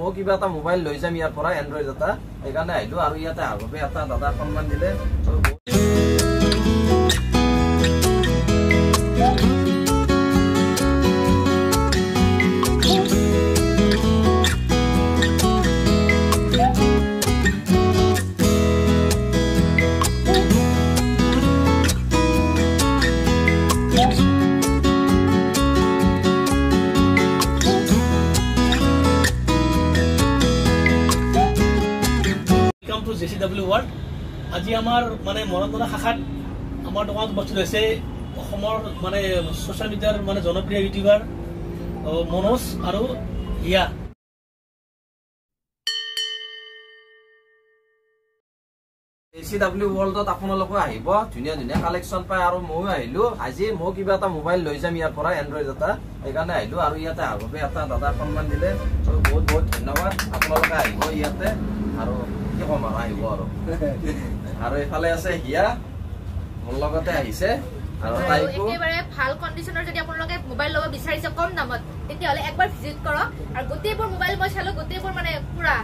মই কিবা এটা মোবাইল লৈ যাম ইয়াৰ পৰা এন্ড্ৰইড এটা সেইকাৰণে আহিলো আৰু ইয়াতে আগতে এটা দাদা সন্মান দিলে JCW World আজি আমাৰ মানে মৰমদৰা শাখাত আমাৰ দোকানত বস্তু আছে অসমৰ মানে সোশ্যাল মিডিয়াৰ মানে জনপ্ৰিয় ইউটিউবাৰ মনোজ আৰু হিয়া JCW Worldত আপোনালোকে আহিব ধুনীয়া ধুনীয়া কালেকচন পায় আৰু মইও আহিলো আজি মই কিবা এটা মোবাইল লৈ যাম ইয়াৰ পৰা এন্ড্ৰইড এটা সেইকাৰণে আহিলো আৰু ইয়াতে আগতে এটা দাদা সন্মান দিলে বহুত বহুত ধন্যবাদ আপোনালোকে আহিব ইয়াতে আৰু কি কম আৰু আহিব আৰু এইফালে আছে হিয়া মোৰ লগতে আহিছে আৰু তাইকো একেবাৰে ভাল কন্ডিশনৰ যদি আপোনালোকে মোবাইল লব বিচাৰিছে কম দামত তেতিয়াহলে একবাৰ ভিজিট কৰক আৰু গোটেইবোৰ মোবাইল মই চালো গোটেইবোৰ মানে পুৰা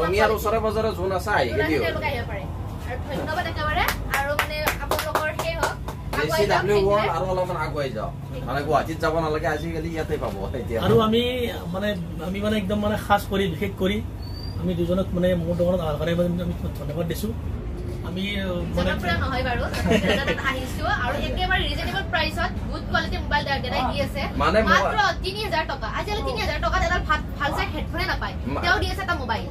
ৰঙিয়াৰ ওচৰে পাজৰে যোন আছে আহি গেলি আহিব পাৰে আৰু ধন্যবাদ একেবাৰে আৰু মানে আপোনালোকৰ সেই হক JCW World আৰু অলপমান আগুৱাই যাও মানে গুৱাহাটীত যাব নালাগে আজিকালি ইয়াতে পাব এতিয়া আৰু আমি মানে একদম মানে খাস কৰি বিশেষ কৰি আমি দুজনক মানে মোৰ দোকানত অহাৰ কাৰণে আমি ধন্যবাদ দিছো আমি মানে জনপ্ৰিয় নহয় বাৰু দাদা আহিছো আৰু একেবাৰে ৰিজনেবল প্ৰাইসত গুড কোৱালিটি মোবাইল দাদা দি আছে মাত্ৰ 3000 টকা আজিলে 3000 টকা এটা ভাল চাই হেডফোনে নাপায় তেও দি আছে এটা মোবাইল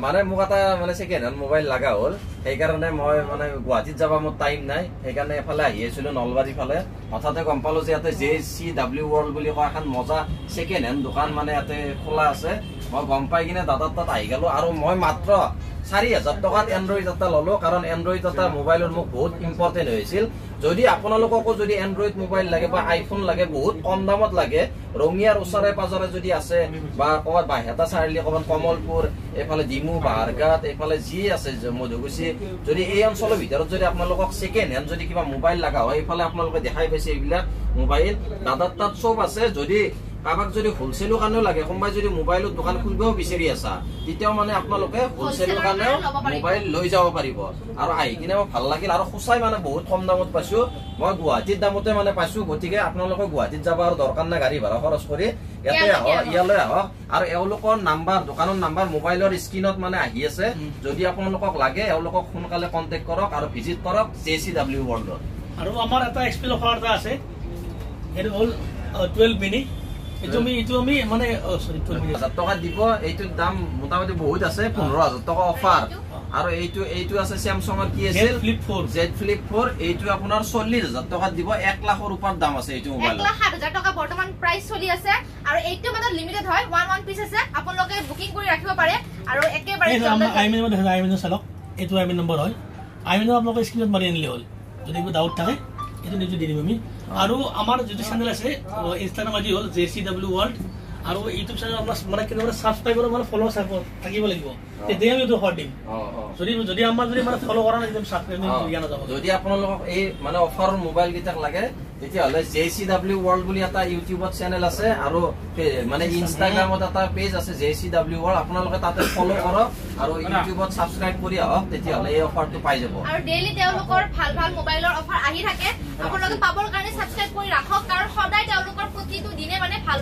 মানে মোক এটা মানে সেকেন্ড হ্যান্ড মোবাইল লাগা হল সেই কাৰণে মই মানে গুৱাহাটীত যাব মোৰ টাইম নাই সেই কাৰণে এফালে আহি আছিলো নলবাৰী ফালে হঠাতে গম পালো যে ইয়াতে JCW World বুলি কোৱা এখন মজা সেকেন্ড হ্যান্ড দোকান মানে ইয়াতে খোলা আছে মই গম পাই কিনে দাদাৰ তাত আহি গলো আৰু মই মাত্ৰ 4000 টকাত এন্ড্ৰইড এটা ললো কাৰণ এন্ড্ৰইড এটা মোবাইলৰ মোক বহুত ইম্পৰ্টেন্ট হৈছিল যদি আপোনালোককো যদি এন্ড্ৰইড মোবাইল লাগে বা আইফোন লাগে বহুত কম দামত লাগে ৰঙিয়াৰ ওচৰে পাজৰে যদি আছে বা ক'বাত বাহিৰটা চাৰিলি ক'বাত কমলপুৰ এফালে ডিমু বাহাৰঘাট এফালে যি আছে মধুগুছি যদি এই অঞ্চলৰ ভিতৰত যদি আপোনালোকক সেকেন্ড হ্যান্ড যদি কিবা মোবাইল লাগা হয় এফালে আপোনালোকে দেখাই পাইছে এইবিলাক মোবাইল দাদাৰ তাত সব আছে যদি কাবাক যদি হোলসেলৰ কাৰণে লাগে কোনবাই যদি মোবাইলৰ দোকান খুলিবও বিচাৰি আছে তেতিয়াও মানে আপোনালোকে হোলসেলৰ কাৰণে মোবাইল লৈ যাব পাৰিব আৰু আহি কিনে ভাল লাগিল আৰু খুচাই মানে বহুত কম দামত পাইছো মই গুৱাহাটীৰ দামতে মানে পাইছো গতিকে আপোনালোকে গুৱাহাটীত যাব আৰু দৰকাৰ নাই গাড়ী ভাড়া খৰচ কৰি ইয়াতে ইয়ালৈ আহক আৰু এওঁলোকৰ নাম্বাৰ দোকানৰ নাম্বাৰ মোবাইলৰ স্ক্ৰিনত মানে আহি আছে যদি আপোনালোকক লাগে এওঁলোকক সোনকালে কন্টেক্ট কৰক আৰু ভিজিট কৰক JCW World আৰু আমাৰ এটা এক্সপেল অফাৰ এটা আছে এটো হল 12 মিনি এইটো আমি মানে সৰি 12000 টকা দিব এইটো দাম মোটামুটি বহুত আছে 15000 টকা অফাৰ আৰু এইটো আছে স্যামসাঙৰ কি আছে Z Flip 4 এইটো আপোনাৰ 40000 টকা দিব 1 লাখৰ ওপৰ দাম আছে এইটো মোবাইল 1,00,000 টকা বৰ্তমান প্ৰাইস চলি আছে আৰু এইটো মানে লিমিটেড হয় 1 পিস আছে আপোনালোকে বুকিং কৰি ৰাখিব পাৰে আৰু একেবাৰে আইমিন চালক এইটো আইমিন নম্বৰ হয় আইমিন আপোনালোকে স্ক্ৰিনত মাৰি আনিলে হ'ল যদি কিবা ডাউট থাকে এইটো নিজ দি দিম আমি আৰু আমাৰ যেটো চেনেল আছে ইনষ্টাগ্ৰাম আদি হল JCW World আৰু ইউটিউব চেনেল আপোনাৰ মানে কিনে সাবস্ক্ৰাইবাৰ মানে ফলোৱাৰ থাকিব লাগিব তেতিয়া আমি তো হট দিম যদি আমাৰ যদি মানে ফলো কৰা নাই একদম সাবস্ক্ৰাইব দিয়া না যাব যদি আপোনালোকক এই মানে অফাৰৰ মোবাইল গিটাক লাগে তেতিয়া হলে JCW World বুলি এটা ইউটিউবত চেনেল আছে আৰু মানে ইনষ্টাগ্ৰামত এটা পেজ আছে JCW World আপোনালোকে তাতে ফলো কৰক আৰু ইউটিউবত সাবস্ক্ৰাইব কৰি আহক তেতিয়া হলে এই অফাৰটো পাই যাব আৰু ডেইলি তেওঁলোকৰ ভাল মোবাইলৰ অফাৰ আহি থাকে আপোনালোকে পাবৰ কাৰণে সাবস্ক্ৰাইব কৰি ৰাখক কাৰণ সদায় তেওঁলোকৰ প্ৰতিটো দিনে মানে ভাল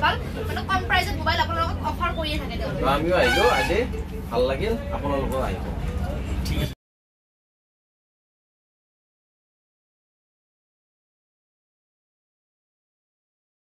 মানে কম প্ৰাইজত মোবাইল আপোনালোকক অফাৰ কৰি থাকে তেওঁলোকে আমিও আহিলো আজি ভাল লাগিল আপোনালোকও আহিব ঠিক আছে